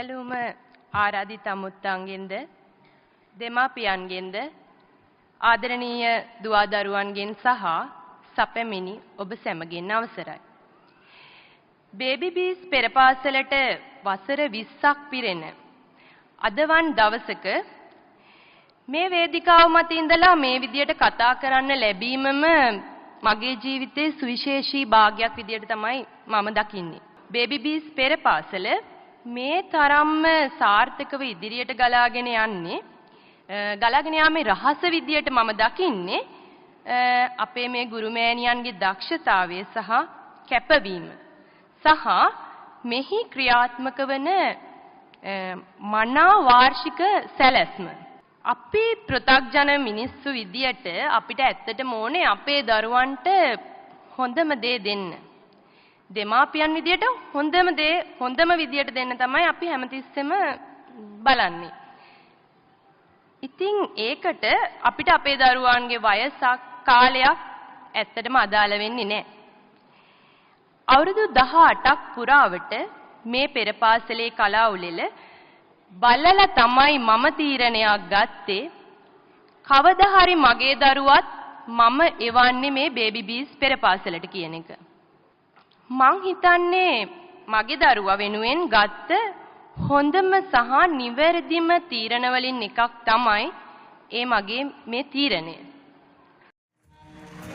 සියලුම ආරාධිත අමුත්තන්ගෙන්ද දෙමාපියන්ගෙන්ද ආදරණීය දුවදරුවන්ගෙන් සහ සැපමිනි ඔබ සැමගෙන් අවසරයි. බේබි බීස් පෙරපාසලට වසර 20ක් පිරෙන අදවන් දවසක මේ වේදිකාව මත ඉඳලා මේ විදියට කතා කරන්න ලැබීමම මගේ ජීවිතයේ සුවිශේෂී භාගයක් විදියට තමයි මම දකින්නේ. බේබි බීස් පෙරපාසල මේ තරම්ම සාර්ථකව ඉදිරියට ගලාගෙන යාමේ රහස විදියට මම දකින්නේ අපේ මේ ගුරුමෑණියන්ගේ දක්ෂතාවය සහ කැපවීම සහ මෙහි ක්‍රියාත්මක වන මනා වාර්ෂික සැලැස්ම. අපි පෘථග්ජන මිනිස්සු විදියට අපිට ඇත්තටම ඕනේ අපේ දරුවන්ට හොඳම දේ දෙන්න. දෙමාපියන් විදියට හොඳම විදියට දෙන්න තමයි අපි හැමතිස්සෙම බලන්නේ. ඉතින් ඒකට අපිට අපේ දරුවන්ගේ වයසක් කාලයක් ඇත්තටම අදාළ වෙන්නේ නැහැ. අවුරුදු 18ක් පුරාවට මේ පෙරපාසලේ කලා උළෙල බලලා තමයි මම තීරණයක් ගත්තේ කවදා හරි මගේ දරුවත් මම එවන්නේ මේ බේබි බීස් පෙරපාසලට කියන එක. මං හිතන්නේ මගේ දරුවා වෙනුවෙන් ගත්ත හොඳම සහ නිවැරදිම තීරණ වලින් එකක් තමයි මගේ මේ තීරණය.